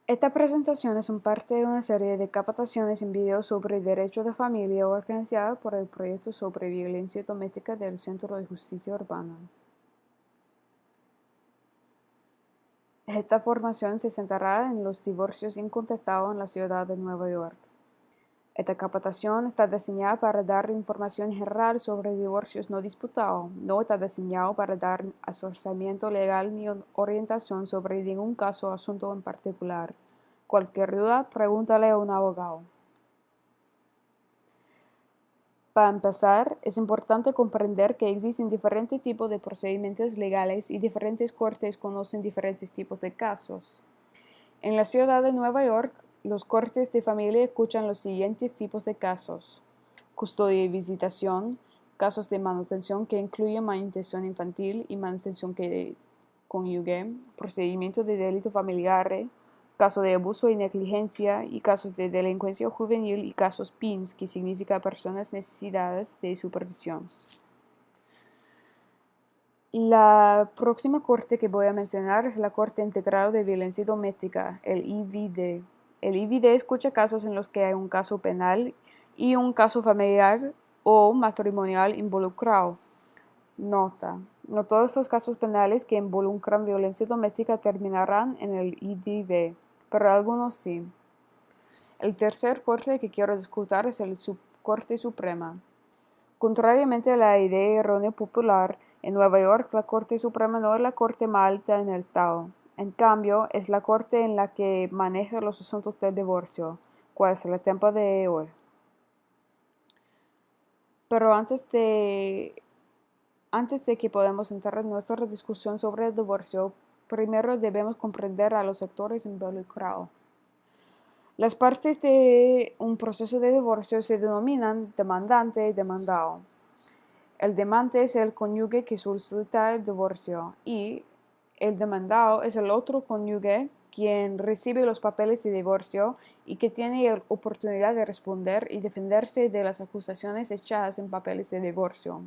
Esta presentación es parte de una serie de capacitaciones en video sobre derecho de familia organizada por el proyecto sobre violencia doméstica del Centro de Justicia Urbana. Esta formación se centrará en los divorcios incontestados en la ciudad de Nueva York. Esta capacitación está diseñada para dar información general sobre divorcios no disputados. No está diseñado para dar asesoramiento legal ni orientación sobre ningún caso o asunto en particular. Cualquier duda, pregúntale a un abogado. Para empezar, es importante comprender que existen diferentes tipos de procedimientos legales y diferentes cortes conocen diferentes tipos de casos. En la ciudad de Nueva York, los cortes de familia escuchan los siguientes tipos de casos: custodia y visitación, casos de manutención que incluyen manutención infantil y manutención cónyuge, procedimientos de delito familiar, casos de abuso y negligencia, y casos de delincuencia juvenil y casos PINS, que significa personas necesitadas de supervisión. La próxima corte que voy a mencionar es la Corte Integrada de Violencia Doméstica, el IVD. El IVD escucha casos en los que hay un caso penal y un caso familiar o matrimonial involucrado. Nota: no todos los casos penales que involucran violencia doméstica terminarán en el IDV, pero algunos sí. El tercer corte que quiero discutir es el Corte Suprema. Contrariamente a la idea errónea popular, en Nueva York la Corte Suprema no es la corte más alta en el estado. En cambio, es la corte en la que maneja los asuntos del divorcio, cual es el tema de hoy. Pero antes de que podamos entrar en nuestra discusión sobre el divorcio, primero debemos comprender a los actores involucrados. Las partes de un proceso de divorcio se denominan demandante y demandado. El demandante es el cónyuge que solicita el divorcio y el demandado es el otro cónyuge quien recibe los papeles de divorcio y que tiene la oportunidad de responder y defenderse de las acusaciones hechas en papeles de divorcio.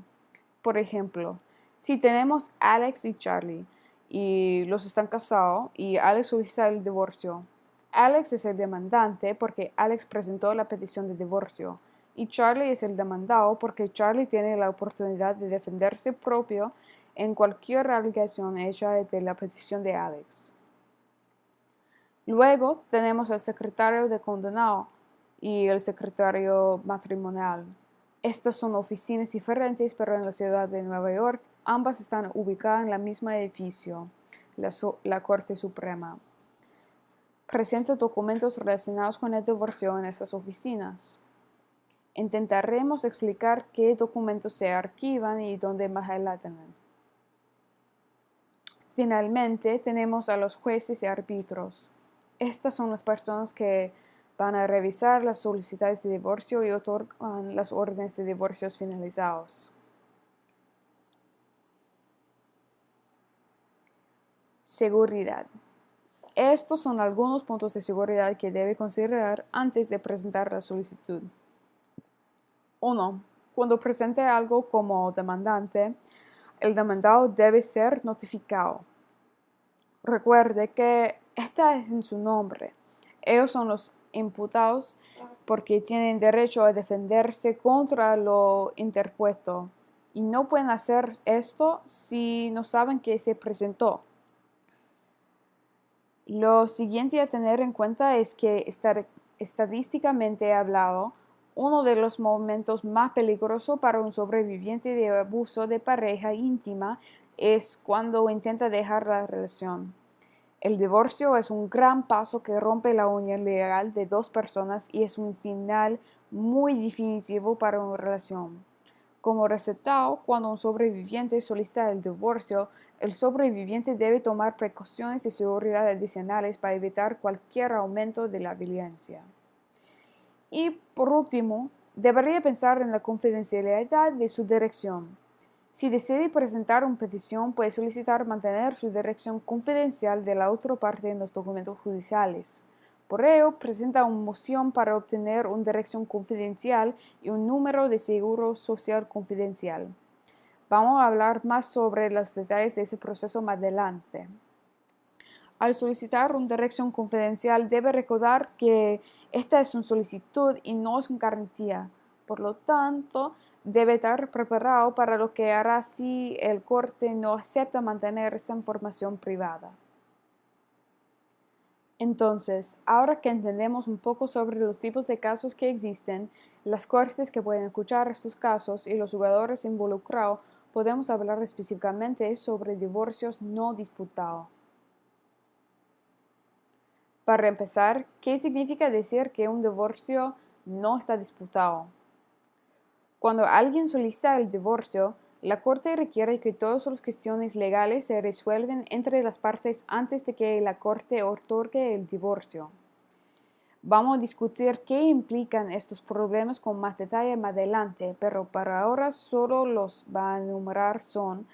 Por ejemplo, si tenemos Alex y Charlie y los están casados y Alex solicita el divorcio, Alex es el demandante porque Alex presentó la petición de divorcio y Charlie es el demandado porque Charlie tiene la oportunidad de defenderse propio en cualquier alegación hecha de la petición de Alex. Luego tenemos el secretario de condenado y el secretario matrimonial. Estas son oficinas diferentes, pero en la ciudad de Nueva York ambas están ubicadas en el mismo edificio, la Corte Suprema. Presento documentos relacionados con el divorcio en estas oficinas. Intentaremos explicar qué documentos se archivan y dónde más adelante. Finalmente, tenemos a los jueces y árbitros. Estas son las personas que van a revisar las solicitudes de divorcio y otorgan las órdenes de divorcios finalizados. Seguridad. Estos son algunos puntos de seguridad que debe considerar antes de presentar la solicitud. 1. Cuando presente algo como demandante, el demandado debe ser notificado. Recuerde que está en su nombre. Ellos son los imputados porque tienen derecho a defenderse contra lo interpuesto y no pueden hacer esto si no saben que se presentó. Lo siguiente a tener en cuenta es que estadísticamente hablado, uno de los momentos más peligrosos para un sobreviviente de abuso de pareja íntima es cuando intenta dejar la relación. El divorcio es un gran paso que rompe la unión legal de dos personas y es un final muy definitivo para una relación. Como resultado, cuando un sobreviviente solicita el divorcio, el sobreviviente debe tomar precauciones de seguridad adicionales para evitar cualquier aumento de la violencia. Y por último, debería pensar en la confidencialidad de su dirección. Si decide presentar una petición, puede solicitar mantener su dirección confidencial de la otra parte en los documentos judiciales. Por ello, presenta una moción para obtener una dirección confidencial y un número de seguro social confidencial. Vamos a hablar más sobre los detalles de ese proceso más adelante. Al solicitar una dirección confidencial, debe recordar que esta es una solicitud y no es una garantía. Por lo tanto, debe estar preparado para lo que hará si el corte no acepta mantener esta información privada. Entonces, ahora que entendemos un poco sobre los tipos de casos que existen, las cortes que pueden escuchar estos casos y los jugadores involucrados, podemos hablar específicamente sobre divorcios no disputados. Para empezar, ¿qué significa decir que un divorcio no está disputado? Cuando alguien solicita el divorcio, la Corte requiere que todas las cuestiones legales se resuelven entre las partes antes de que la Corte otorgue el divorcio. Vamos a discutir qué implican estos problemas con más detalle más adelante, pero para ahora solo los va a enumerar son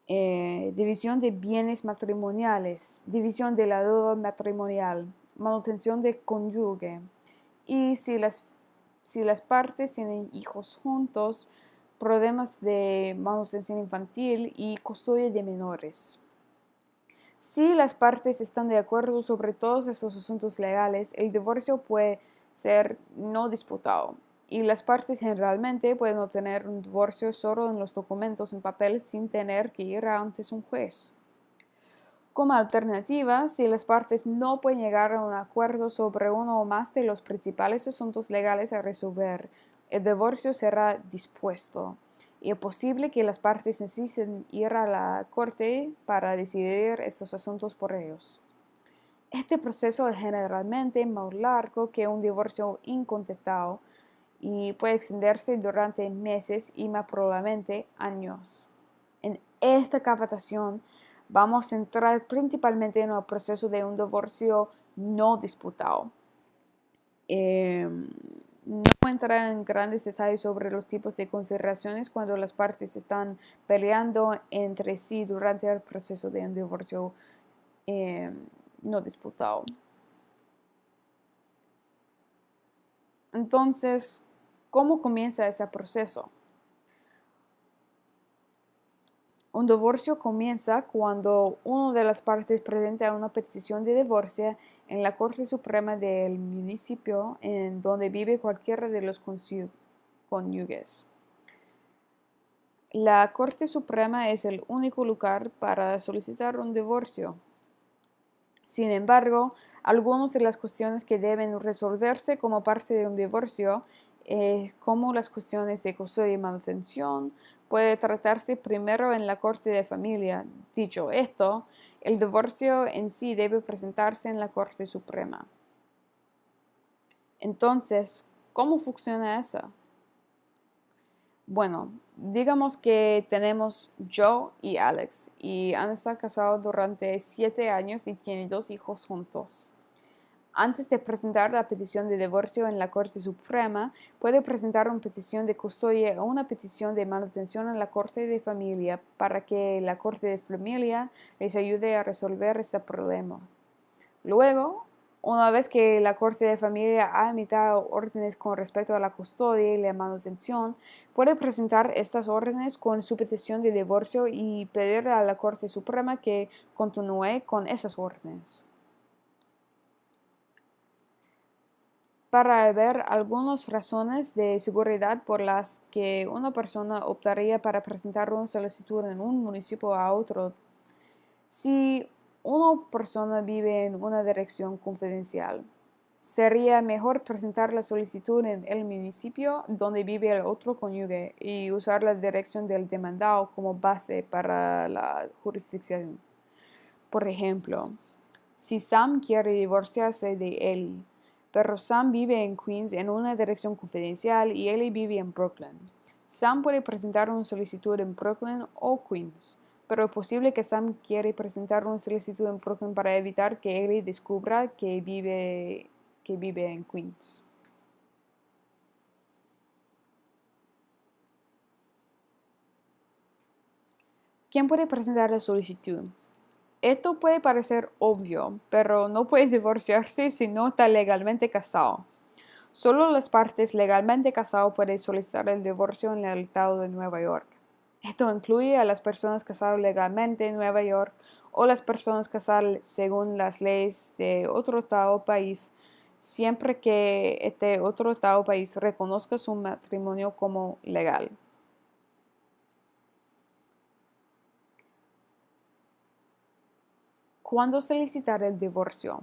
división de bienes matrimoniales, división de la deuda matrimonial, manutención de cónyuge y si las partes tienen hijos juntos, problemas de manutención infantil y custodia de menores. Si las partes están de acuerdo sobre todos estos asuntos legales, el divorcio puede ser no disputado y las partes generalmente pueden obtener un divorcio solo en los documentos en papel sin tener que ir ante un juez. Como alternativa, si las partes no pueden llegar a un acuerdo sobre uno o más de los principales asuntos legales a resolver, el divorcio será dispuesto y es posible que las partes necesiten ir a la corte para decidir estos asuntos por ellos. Este proceso es generalmente más largo que un divorcio incontestado y puede extenderse durante meses y más probablemente años. En esta capacitación vamos a centrar principalmente en el proceso de un divorcio no disputado. No entraré en grandes detalles sobre los tipos de consideraciones cuando las partes están peleando entre sí durante el proceso de un divorcio no disputado. Entonces, ¿cómo comienza ese proceso? Un divorcio comienza cuando una de las partes presenta una petición de divorcio en la Corte Suprema del municipio en donde vive cualquiera de los cónyuges. La Corte Suprema es el único lugar para solicitar un divorcio. Sin embargo, algunas de las cuestiones que deben resolverse como parte de un divorcio, como las cuestiones de custodia y manutención, puede tratarse primero en la Corte de Familia. Dicho esto, el divorcio en sí debe presentarse en la Corte Suprema. Entonces, ¿cómo funciona eso? Bueno, digamos que tenemos Joe y Alex y han estado casados durante 7 años y tienen 2 hijos juntos. Antes de presentar la petición de divorcio en la Corte Suprema, puede presentar una petición de custodia o una petición de manutención en la Corte de Familia para que la Corte de Familia les ayude a resolver este problema. Luego, una vez que la Corte de Familia ha emitido órdenes con respecto a la custodia y la manutención, puede presentar estas órdenes con su petición de divorcio y pedir a la Corte Suprema que continúe con esas órdenes. Para ver algunas razones de seguridad por las que una persona optaría para presentar una solicitud en un municipio a otro. Si una persona vive en una dirección confidencial, sería mejor presentar la solicitud en el municipio donde vive el otro cónyuge y usar la dirección del demandado como base para la jurisdicción. Por ejemplo, si Sam quiere divorciarse de Ellie, pero Sam vive en Queens en una dirección confidencial y Ellie vive en Brooklyn, Sam puede presentar una solicitud en Brooklyn o Queens, pero es posible que Sam quiera presentar una solicitud en Brooklyn para evitar que Ellie descubra que vive en Queens. ¿Quién puede presentar la solicitud? Esto puede parecer obvio, pero no puede divorciarse si no está legalmente casado. Solo las partes legalmente casadas pueden solicitar el divorcio en el estado de Nueva York. Esto incluye a las personas casadas legalmente en Nueva York o las personas casadas según las leyes de otro estado o país, siempre que este otro estado o país reconozca su matrimonio como legal. ¿Cuándo solicitar el divorcio?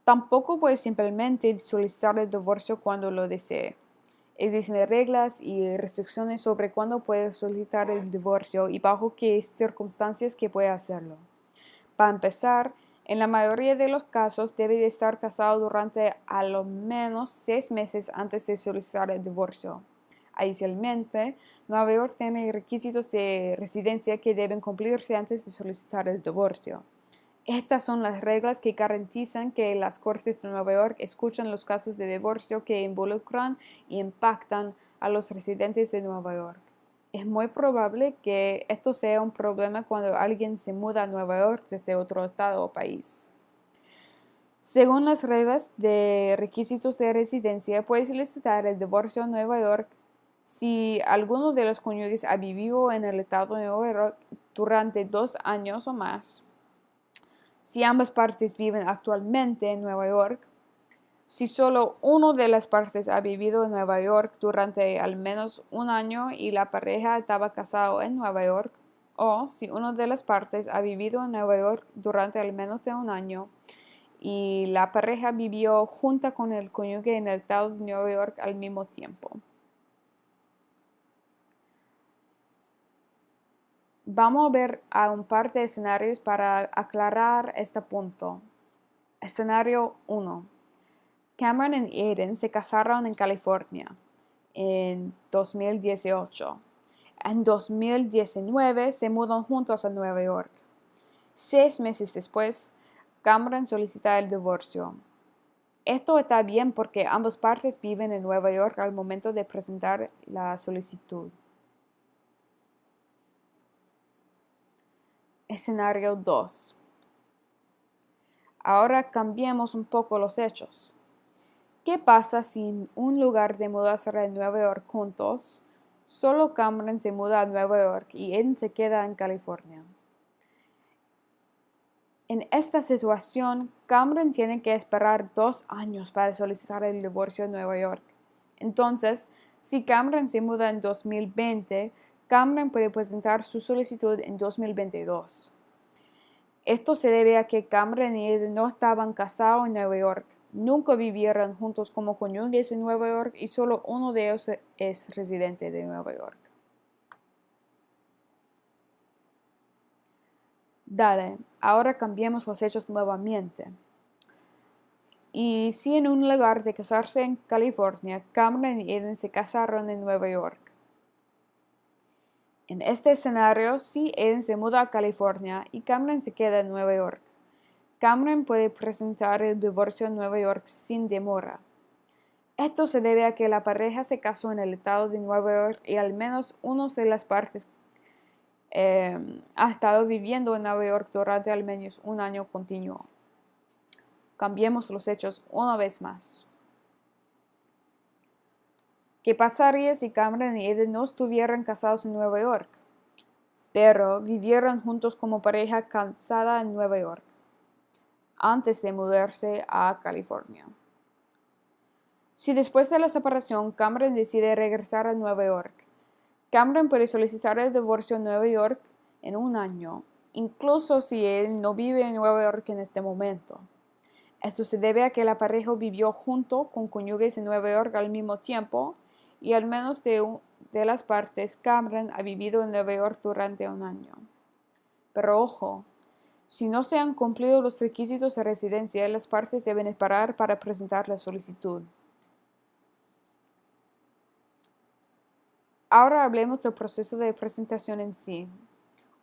Tampoco puede simplemente solicitar el divorcio cuando lo desee. Existen reglas y restricciones sobre cuándo puede solicitar el divorcio y bajo qué circunstancias que puede hacerlo. Para empezar, en la mayoría de los casos debe de estar casado durante a lo menos 6 meses antes de solicitar el divorcio. Adicionalmente, Nueva York tiene requisitos de residencia que deben cumplirse antes de solicitar el divorcio. Estas son las reglas que garantizan que las Cortes de Nueva York escuchan los casos de divorcio que involucran y impactan a los residentes de Nueva York. Es muy probable que esto sea un problema cuando alguien se muda a Nueva York desde otro estado o país. Según las reglas de requisitos de residencia, puede solicitar el divorcio en Nueva York si alguno de los cónyuges ha vivido en el estado de Nueva York durante 2 años o más, si ambas partes viven actualmente en Nueva York, si solo una de las partes ha vivido en Nueva York durante al menos 1 año y la pareja estaba casado en Nueva York, o si una de las partes ha vivido en Nueva York durante al menos de 1 año y la pareja vivió junta con el cónyuge en el estado de Nueva York al mismo tiempo. Vamos a ver a un par de escenarios para aclarar este punto. Escenario 1. Cameron y Aiden se casaron en California en 2018. En 2019 se mudan juntos a Nueva York. 6 meses después, Cameron solicita el divorcio. Esto está bien porque ambas partes viven en Nueva York al momento de presentar la solicitud. Escenario 2. Ahora cambiemos un poco los hechos. ¿Qué pasa si en un lugar de mudarse a Nueva York juntos, solo Cameron se muda a Nueva York y Aiden se queda en California? En esta situación, Cameron tiene que esperar 2 años para solicitar el divorcio en Nueva York. Entonces, si Cameron se muda en 2020, Cameron puede presentar su solicitud en 2022. Esto se debe a que Cameron y Aiden no estaban casados en Nueva York, nunca vivieron juntos como cónyuges en Nueva York y solo uno de ellos es residente de Nueva York. Dale, ahora cambiemos los hechos nuevamente. Y si en un lugar de casarse en California, Cameron y Aiden se casaron en Nueva York. En este escenario, si Aiden se muda a California y Cameron se queda en Nueva York, Cameron puede presentar el divorcio en Nueva York sin demora. Esto se debe a que la pareja se casó en el estado de Nueva York y al menos una de las partes ha estado viviendo en Nueva York durante al menos 1 año continuo. Cambiemos los hechos una vez más. ¿Qué pasaría si Cameron y Aiden no estuvieran casados en Nueva York, pero vivieran juntos como pareja casada en Nueva York, antes de mudarse a California? Si después de la separación Cameron decide regresar a Nueva York, Cameron puede solicitar el divorcio en Nueva York en 1 año, incluso si él no vive en Nueva York en este momento. Esto se debe a que la pareja vivió junto con cónyuges en Nueva York al mismo tiempo y al menos de las partes Cameron ha vivido en Nueva York durante 1 año. Pero ojo, si no se han cumplido los requisitos de residencia, las partes deben esperar para presentar la solicitud. Ahora hablemos del proceso de presentación en sí.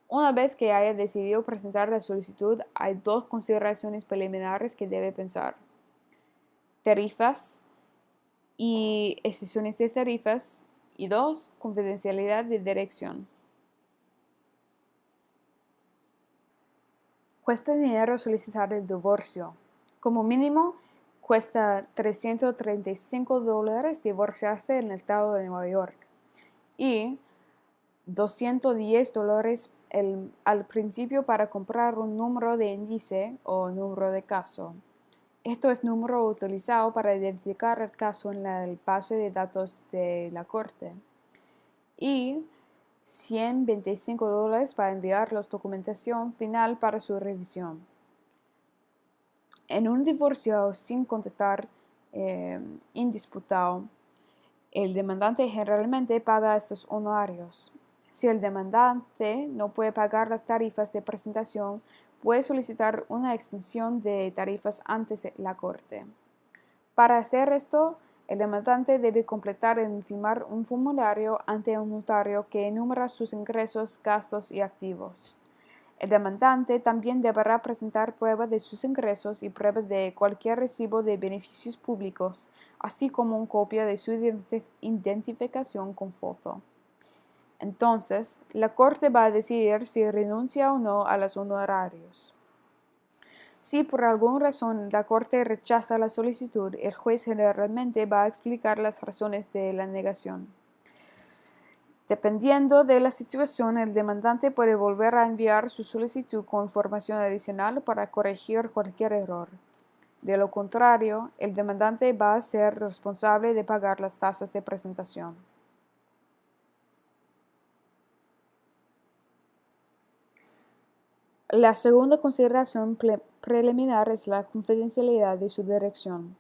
Una vez que haya decidido presentar la solicitud, hay 2 consideraciones preliminares que debe pensar: tarifas y excepciones de tarifas, y 2, confidencialidad de dirección. Cuesta dinero solicitar el divorcio. Como mínimo, cuesta $335 divorciarse en el estado de Nueva York y $210 al principio para comprar un número de índice o número de caso. Esto es número utilizado para identificar el caso en la base de datos de la corte. Y $125 para enviar la documentación final para su revisión. En un divorcio sin contestar indisputado, el demandante generalmente paga estos honorarios. Si el demandante no puede pagar las tarifas de presentación, puede solicitar una extensión de tarifas ante la corte. Para hacer esto, el demandante debe completar y firmar un formulario ante un notario que enumera sus ingresos, gastos y activos. El demandante también deberá presentar pruebas de sus ingresos y pruebas de cualquier recibo de beneficios públicos, así como una copia de su identificación con foto. Entonces, la Corte va a decidir si renuncia o no a los honorarios. Si por alguna razón la Corte rechaza la solicitud, el juez generalmente va a explicar las razones de la negación. Dependiendo de la situación, el demandante puede volver a enviar su solicitud con información adicional para corregir cualquier error. De lo contrario, el demandante va a ser responsable de pagar las tasas de presentación. La segunda consideración preliminar es la confidencialidad de su dirección.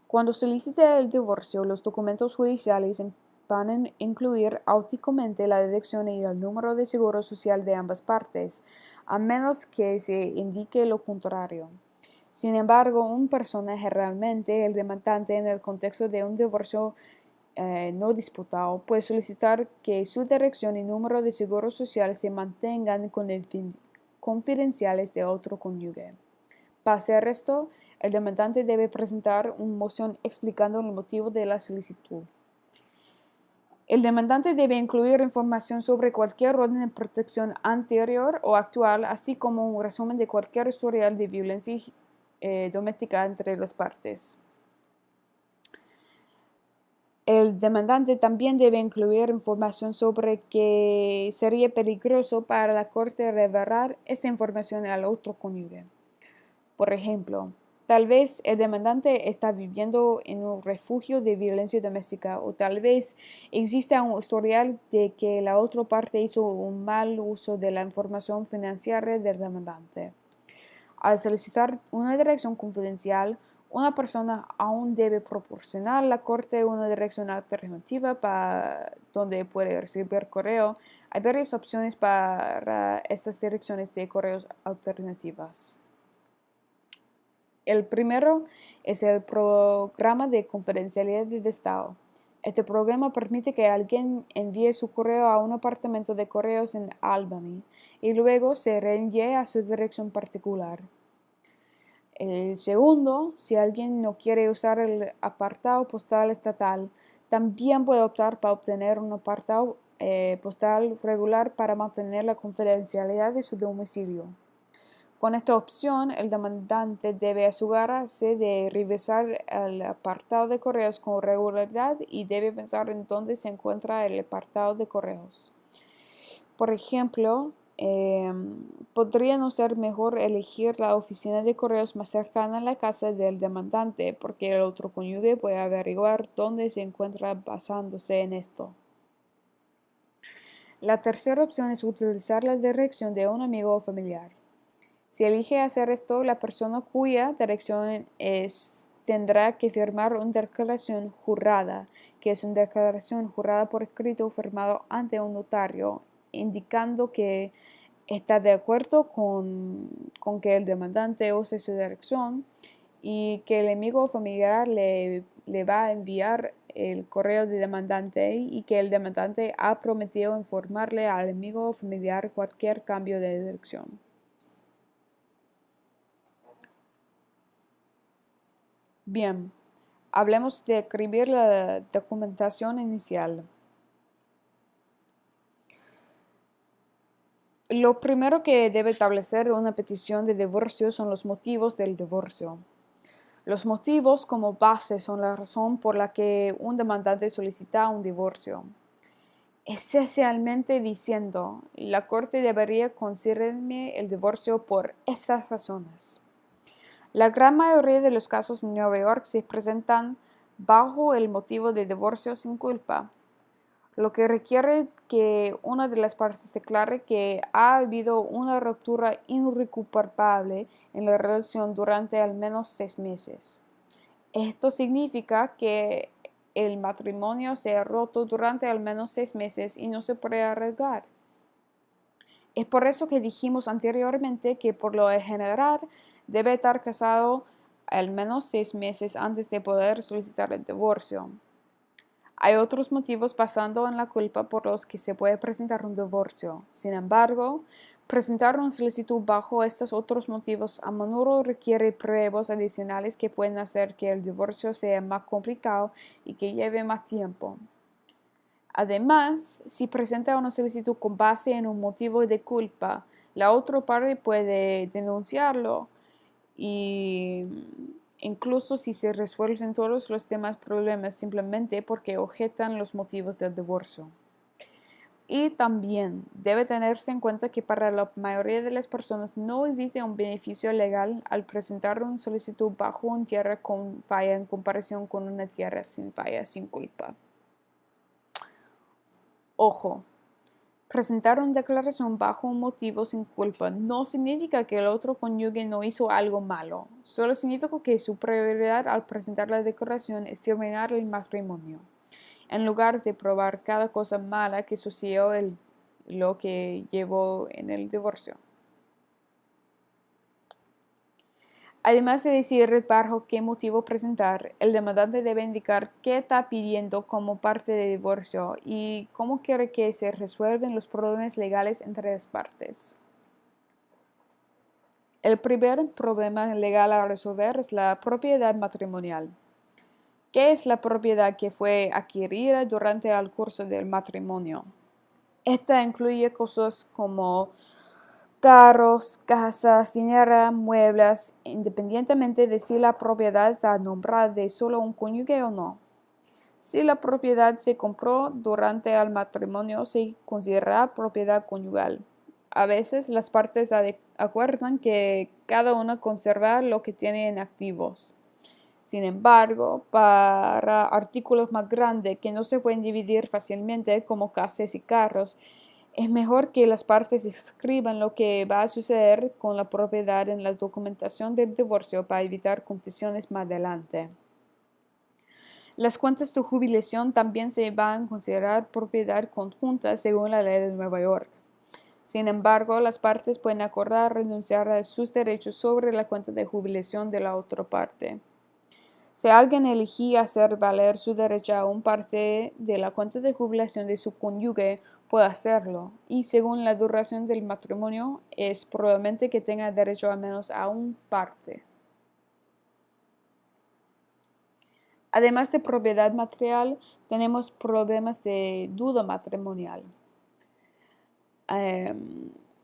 Cuando solicite el divorcio, los documentos judiciales van a incluir automáticamente la dirección y el número de seguro social de ambas partes, a menos que se indique lo contrario. Sin embargo, un personaje realmente, el demandante en el contexto de un divorcio no disputado, puede solicitar que su dirección y número de seguro social se mantengan confidenciales de otro cónyuge. Para hacer esto, el demandante debe presentar una moción explicando el motivo de la solicitud. El demandante debe incluir información sobre cualquier orden de protección anterior o actual, así como un resumen de cualquier historial de violencia doméstica entre las partes. El demandante también debe incluir información sobre que sería peligroso para la corte revelar esta información al otro cónyuge. Por ejemplo, tal vez el demandante está viviendo en un refugio de violencia doméstica o tal vez exista un historial de que la otra parte hizo un mal uso de la información financiera del demandante. Al solicitar una dirección confidencial, una persona aún debe proporcionar a la corte una dirección alternativa para donde puede recibir correo. Hay varias opciones para estas direcciones de correos alternativas. El primero es el programa de confidencialidad de Estado. Este programa permite que alguien envíe su correo a un apartamento de correos en Albany y luego se reenvíe a su dirección particular. El segundo, si alguien no quiere usar el apartado postal estatal, también puede optar para obtener un apartado postal regular para mantener la confidencialidad de su domicilio. Con esta opción, el demandante debe asegurarse de revisar el apartado de correos con regularidad y debe pensar en dónde se encuentra el apartado de correos. Por ejemplo, podría no ser mejor elegir la oficina de correos más cercana a la casa del demandante, porque el otro cónyuge puede averiguar dónde se encuentra basándose en esto. La tercera opción es utilizar la dirección de un amigo o familiar. Si elige hacer esto, la persona cuya dirección tendrá que firmar una declaración jurada, que es una declaración jurada por escrito firmado ante un notario, indicando que está de acuerdo con que el demandante use su dirección y que el amigo o familiar le va a enviar el correo del demandante y que el demandante ha prometido informarle al amigo o familiar cualquier cambio de dirección. Bien, hablemos de escribir la documentación inicial. Lo primero que debe establecer una petición de divorcio son los motivos del divorcio. Los motivos como base son la razón por la que un demandante solicita un divorcio. esencialmente diciendo, la Corte debería concederme el divorcio por estas razones. La gran mayoría de los casos en Nueva York se presentan bajo el motivo de divorcio sin culpa, lo que requiere que una de las partes declare que ha habido una ruptura irrecuperable en la relación durante al menos 6 meses. Esto significa que el matrimonio se ha roto durante al menos 6 meses y no se puede arreglar. Es por eso que dijimos anteriormente que por lo general debe estar casado al menos 6 meses antes de poder solicitar el divorcio. Hay otros motivos basando en la culpa por los que se puede presentar un divorcio. Sin embargo, presentar una solicitud bajo estos otros motivos a menudo requiere pruebas adicionales que pueden hacer que el divorcio sea más complicado y que lleve más tiempo. Además, si presenta una solicitud con base en un motivo de culpa, la otra parte puede denunciarlo y incluso si se resuelven todos los demás problemas simplemente porque objetan los motivos del divorcio. Y también debe tenerse en cuenta que para la mayoría de las personas no existe un beneficio legal al presentar una solicitud bajo una tierra con falla en comparación con una tierra sin falla, sin culpa. Ojo, presentar una declaración bajo un motivo sin culpa no significa que el otro cónyuge no hizo algo malo, solo significa que su prioridad al presentar la declaración es terminar el matrimonio, en lugar de probar cada cosa mala que sucedió lo que llevó en el divorcio. Además de decir bajo qué motivo presentar, el demandante debe indicar qué está pidiendo como parte del divorcio y cómo quiere que se resuelvan los problemas legales entre las partes. El primer problema legal a resolver es la propiedad matrimonial. ¿Qué es la propiedad que fue adquirida durante el curso del matrimonio? Esta incluye cosas como carros, casas, dinero, muebles, independientemente de si la propiedad está nombrada de solo un cónyuge o no. Si la propiedad se compró durante el matrimonio, se considera propiedad conyugal. A veces las partes acuerdan que cada una conserva lo que tiene en activos. Sin embargo, para artículos más grandes que no se pueden dividir fácilmente, como casas y carros, es mejor que las partes escriban lo que va a suceder con la propiedad en la documentación del divorcio para evitar confusiones más adelante. Las cuentas de jubilación también se van a considerar propiedad conjunta según la ley de Nueva York. Sin embargo, las partes pueden acordar renunciar a sus derechos sobre la cuenta de jubilación de la otra parte. Si alguien elige hacer valer su derecho a una parte de la cuenta de jubilación de su cónyuge, puede hacerlo, y según la duración del matrimonio, es probablemente que tenga derecho al menos a una parte. Además de propiedad material, tenemos problemas de duda matrimonial.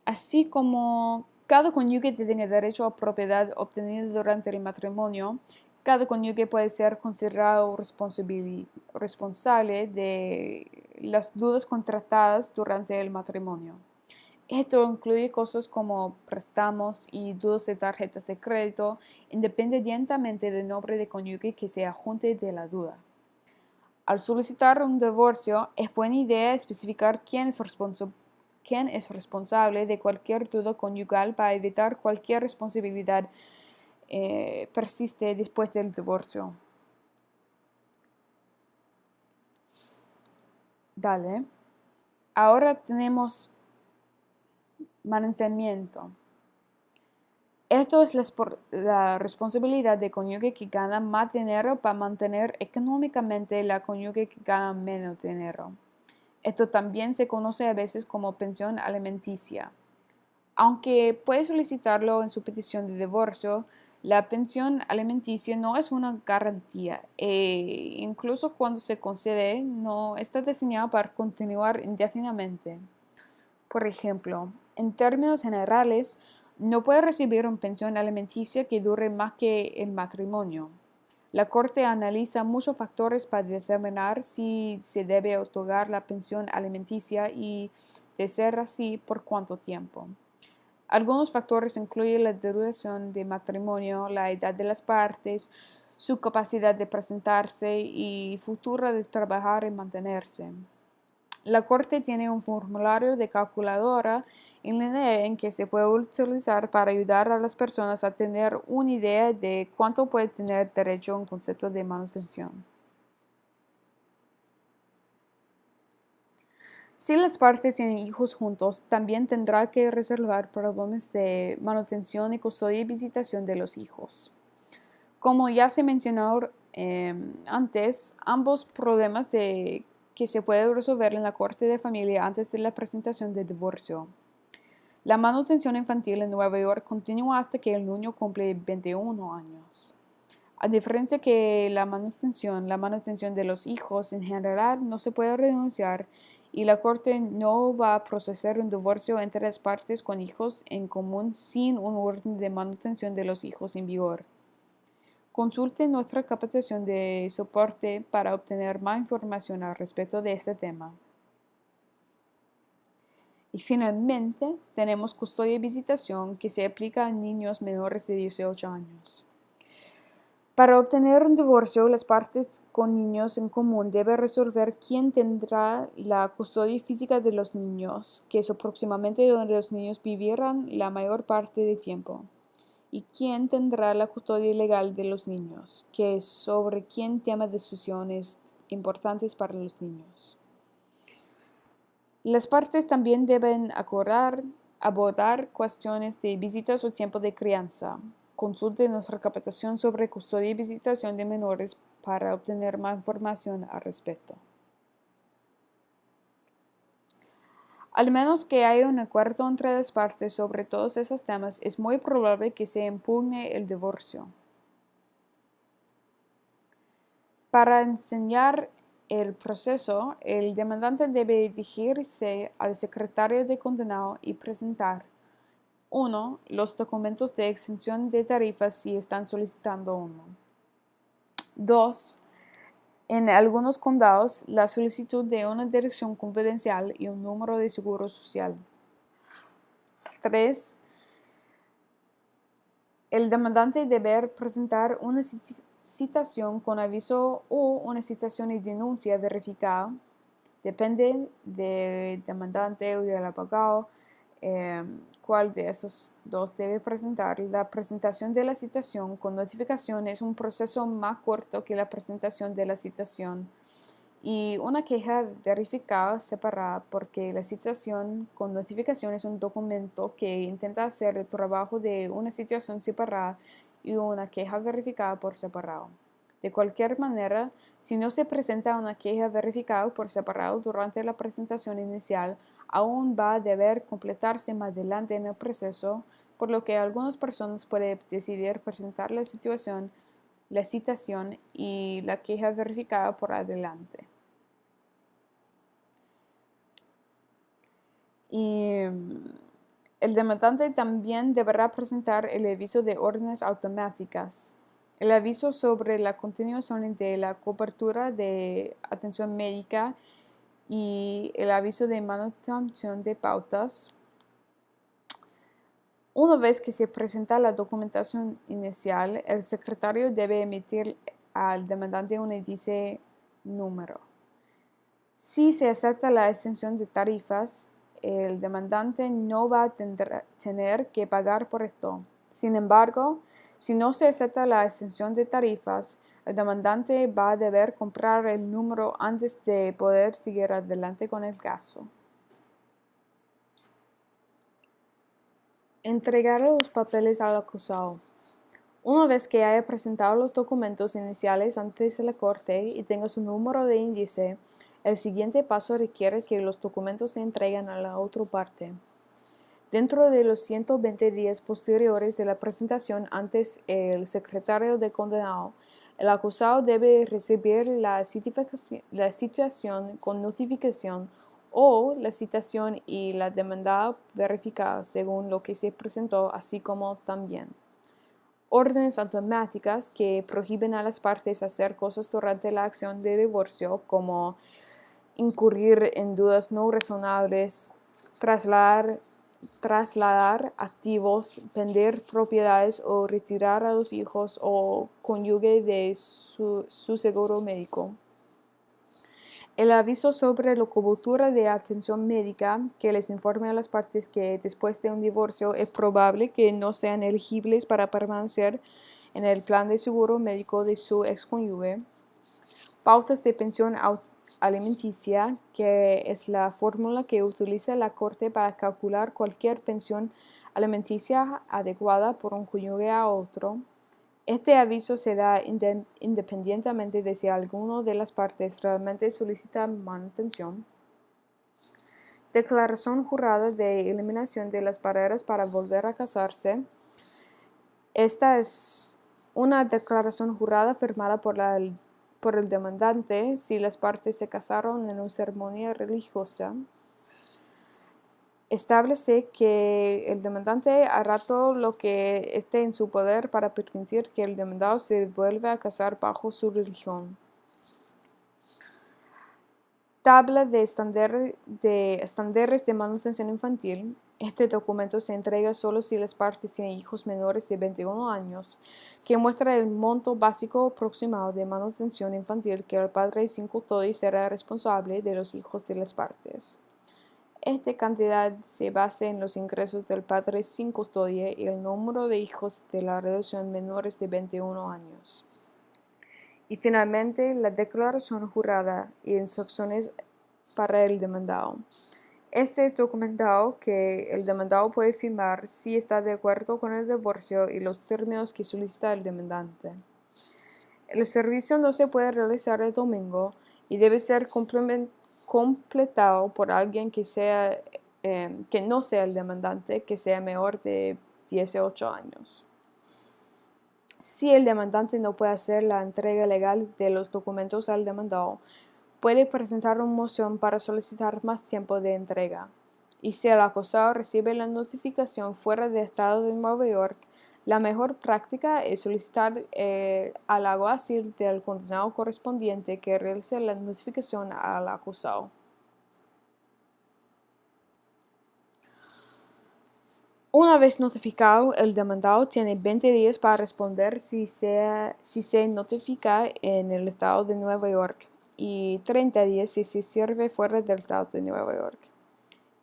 Así como cada cónyuge tiene derecho a propiedad obtenida durante el matrimonio, cada cónyuge puede ser considerado responsable de las dudas contratadas durante el matrimonio. Esto incluye cosas como préstamos y dudas de tarjetas de crédito, independientemente del nombre de cónyuge que se adjunte de la duda. Al solicitar un divorcio, es buena idea especificar quién es responsable de cualquier duda conyugal para evitar cualquier responsabilidad persiste después del divorcio. Dale. Ahora tenemos mantenimiento. Esto es la responsabilidad de cónyuge que gana más dinero para mantener económicamente la cónyuge que gana menos dinero. Esto también se conoce a veces como pensión alimenticia. Aunque puede solicitarlo en su petición de divorcio, la pensión alimenticia no es una garantía e incluso cuando se concede no está diseñada para continuar indefinidamente. Por ejemplo, en términos generales, no puede recibir una pensión alimenticia que dure más que el matrimonio. La Corte analiza muchos factores para determinar si se debe otorgar la pensión alimenticia y, de ser así, por cuánto tiempo. Algunos factores incluyen la duración de matrimonio, la edad de las partes, su capacidad de presentarse y futuro de trabajar y mantenerse. La Corte tiene un formulario de calculadora en línea en que se puede utilizar para ayudar a las personas a tener una idea de cuánto puede tener derecho a un concepto de manutención. Si las partes tienen hijos juntos, también tendrá que resolver problemas de manutención y custodia y visitación de los hijos. Como ya se mencionó antes, ambos problemas que se pueden resolver en la Corte de Familia antes de la presentación de divorcio. La manutención infantil en Nueva York continúa hasta que el niño cumple 21 años. A diferencia que la manutención de los hijos en general no se puede renunciar y la Corte no va a procesar un divorcio entre las partes con hijos en común sin un orden de manutención de los hijos en vigor. Consulte nuestra capacitación de soporte para obtener más información al respecto de este tema. Y finalmente, tenemos custodia y visitación que se aplica a niños menores de 18 años. Para obtener un divorcio, las partes con niños en común deben resolver quién tendrá la custodia física de los niños, que es aproximadamente donde los niños vivirán la mayor parte del tiempo, y quién tendrá la custodia legal de los niños, que es sobre quién toma decisiones importantes para los niños. Las partes también deben abordar cuestiones de visitas o tiempo de crianza. Consulte nuestra capacitación sobre custodia y visitación de menores para obtener más información al respecto. Al menos que haya un acuerdo entre las partes sobre todos esos temas, es muy probable que se impugne el divorcio. Para enseñar el proceso, el demandante debe dirigirse al secretario de condenado y presentar 1. Los documentos de exención de tarifas si están solicitando uno. 2. En algunos condados, la solicitud de una dirección confidencial y un número de seguro social. 3. El demandante debe presentar una citación con aviso o una citación y denuncia verificada. Depende del demandante o del abogado cuál de esos dos debe presentar. La presentación de la citación con notificación es un proceso más corto que la presentación de la citación y una queja verificada separada porque la citación con notificación es un documento que intenta hacer el trabajo de una citación separada y una queja verificada por separado. De cualquier manera, si no se presenta una queja verificada por separado durante la presentación inicial, aún va a deber completarse más adelante en el proceso, por lo que algunas personas pueden decidir presentar la citación y la queja verificada por adelante. Y el demandante también deberá presentar el aviso de órdenes automáticas, el aviso sobre la continuación de la cobertura de atención médica y el aviso de manutención de pautas. Una vez que se presenta la documentación inicial, el secretario debe emitir al demandante un índice número. Si se acepta la exención de tarifas, el demandante no va a tener que pagar por esto. Sin embargo, si no se acepta la exención de tarifas, el demandante va a deber comprar el número antes de poder seguir adelante con el caso. Entregar los papeles al acusado. Una vez que haya presentado los documentos iniciales ante la corte y tenga su número de índice, el siguiente paso requiere que los documentos se entreguen a la otra parte. Dentro de los 120 días posteriores de la presentación ante el secretario de condenado, el acusado debe recibir la citación con notificación o la citación y la demanda verificada según lo que se presentó, así como también órdenes automáticas que prohíben a las partes hacer cosas durante la acción de divorcio, como incurrir en dudas no razonables, trasladar activos, vender propiedades o retirar a los hijos o cónyuge de su seguro médico. El aviso sobre la cobertura de atención médica que les informe a las partes que después de un divorcio es probable que no sean elegibles para permanecer en el plan de seguro médico de su excónyuge. Pautas de pensión alimenticia, que es la fórmula que utiliza la Corte para calcular cualquier pensión alimenticia adecuada por un cónyuge a otro. Este aviso se da independientemente de si alguno de las partes realmente solicita manutención. Declaración jurada de eliminación de las barreras para volver a casarse. Esta es una declaración jurada firmada por el demandante si las partes se casaron en una ceremonia religiosa. Establece que el demandante hará todo lo que esté en su poder para permitir que el demandado se vuelva a casar bajo su religión. Tabla de estándares de manutención infantil. Este documento se entrega solo si las partes tienen hijos menores de 21 años, que muestra el monto básico aproximado de manutención infantil que el padre sin custodia será responsable de los hijos de las partes. Esta cantidad se basa en los ingresos del padre sin custodia y el número de hijos de la relación menores de 21 años. Y finalmente, la declaración jurada y instrucciones para el demandado. Este es documentado que el demandado puede firmar si está de acuerdo con el divorcio y los términos que solicita el demandante. El servicio no se puede realizar el domingo y debe ser completado por alguien que no sea el demandante, que sea menor de 18 años. Si el demandante no puede hacer la entrega legal de los documentos al demandado, puede presentar una moción para solicitar más tiempo de entrega. Y si el acusado recibe la notificación fuera del estado de Nueva York, la mejor práctica es solicitar al alguacil del condenado correspondiente que realice la notificación al acusado. Una vez notificado, el demandado tiene 20 días para responder si se notifica en el estado de Nueva York y 30 días si se sirve fuera del estado de Nueva York.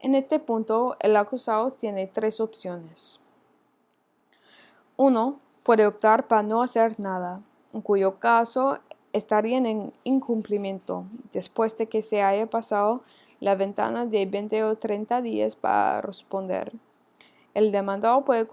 En este punto, el acusado tiene 3 opciones. 1. Puede optar para no hacer nada, en cuyo caso estaría en incumplimiento después de que se haya pasado la ventana de 20 o 30 días para responder. El demandante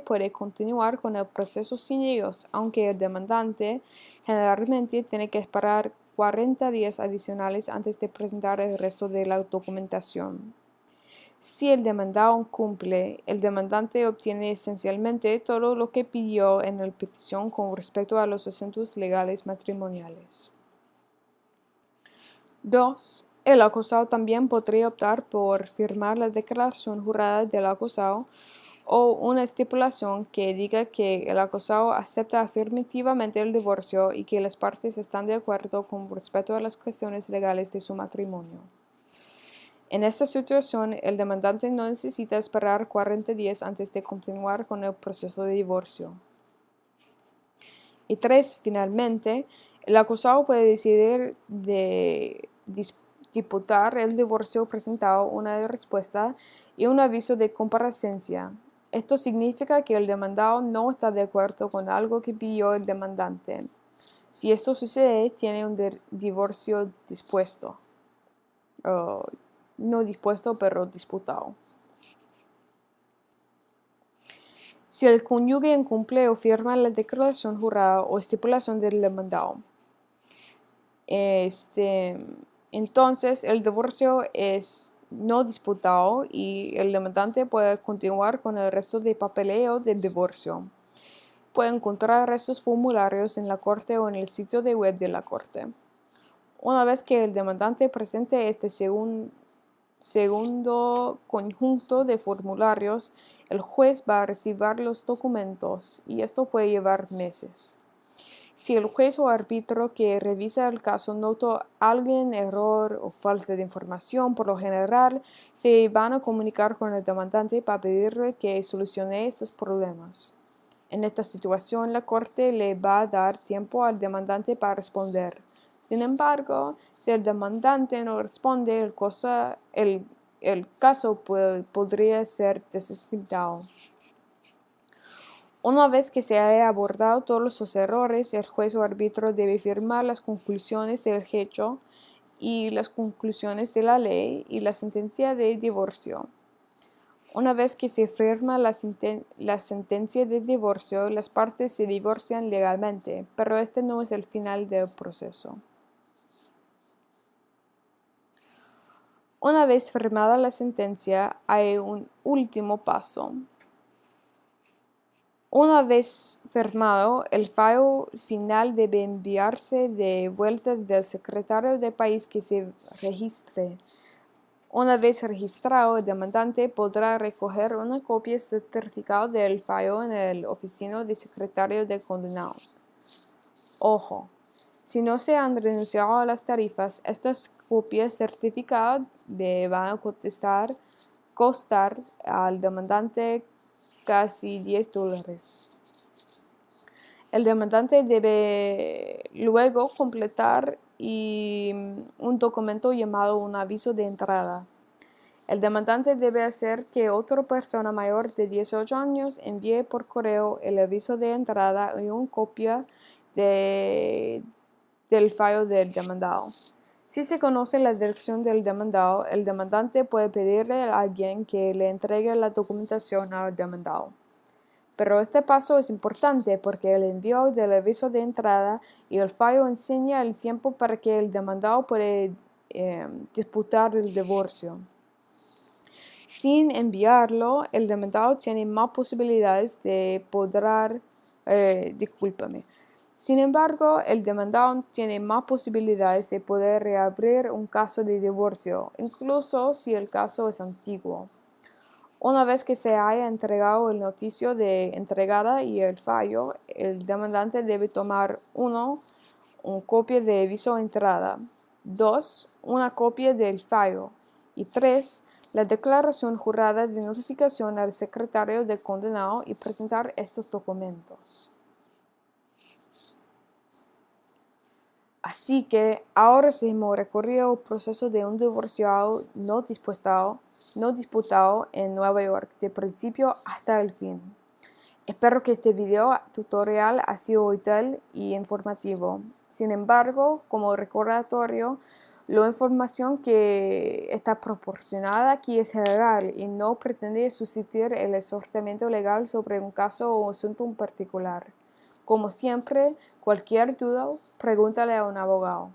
puede continuar con el proceso sin ellos, aunque el demandante generalmente tiene que esperar 40 días adicionales antes de presentar el resto de la documentación. Si el demandado cumple, el demandante obtiene esencialmente todo lo que pidió en la petición con respecto a los asuntos legales matrimoniales. 2. El acusado también podría optar por firmar la declaración jurada del acusado o una estipulación que diga que el acusado acepta afirmativamente el divorcio y que las partes están de acuerdo con respecto a las cuestiones legales de su matrimonio. En esta situación, el demandante no necesita esperar 40 días antes de continuar con el proceso de divorcio. Y 3. Finalmente, el acusado puede decidir de disputar el divorcio presentado una respuesta y un aviso de comparecencia. Esto significa que el demandado no está de acuerdo con algo que pidió el demandante. Si esto sucede, tiene un divorcio dispuesto. No dispuesto, pero disputado. Si el cónyuge incumple o firma la declaración jurada o estipulación del demandado, entonces el divorcio es no disputado y el demandante puede continuar con el resto del papeleo del divorcio. Puede encontrar estos formularios en la corte o en el sitio de web de la corte. Una vez que el demandante presente este segundo conjunto de formularios, el juez va a recibir los documentos y esto puede llevar meses. Si el juez o árbitro que revisa el caso notó algún error o falta de información, por lo general se van a comunicar con el demandante para pedirle que solucione estos problemas. En esta situación, la corte le va a dar tiempo al demandante para responder. Sin embargo, si el demandante no responde, el caso podría ser desestimado. Una vez que se haya abordado todos los errores, el juez o árbitro debe firmar las conclusiones del hecho y las conclusiones de la ley y la sentencia de divorcio. Una vez que se firma la sentencia de divorcio, las partes se divorcian legalmente, pero este no es el final del proceso. Una vez firmada la sentencia, hay un último paso. Una vez firmado, el fallo final debe enviarse de vuelta del secretario del país que se registre. Una vez registrado, el demandante podrá recoger una copia certificada del fallo en el oficina del secretario del condenado. Ojo, si no se han renunciado a las tarifas, estas copias certificadas van a costar al demandante casi $10. El demandante debe luego completar un documento llamado un aviso de entrada. El demandante debe hacer que otra persona mayor de 18 años envíe por correo el aviso de entrada y una copia del fallo del demandado. Si se conoce la dirección del demandado, el demandante puede pedirle a alguien que le entregue la documentación al demandado. Pero este paso es importante porque el envío del aviso de entrada y el fallo enseña el tiempo para que el demandado pueda disputar el divorcio. Sin enviarlo, el demandado tiene más posibilidades de Sin embargo, el demandado tiene más posibilidades de poder reabrir un caso de divorcio, incluso si el caso es antiguo. Una vez que se haya entregado el noticio de entregada y el fallo, el demandante debe tomar 1. Una copia de aviso de entrada, 2. Una copia del fallo y 3. La declaración jurada de notificación al secretario del condenado y presentar estos documentos. Así que ahora se hemos recorrido el proceso de un divorciado no disputado en Nueva York, de principio hasta el fin. Espero que este video tutorial ha sido útil y informativo. Sin embargo, como recordatorio, la información que está proporcionada aquí es general y no pretende sustituir el asesoramiento legal sobre un caso o asunto en particular. Como siempre, cualquier duda, pregúntale a un abogado.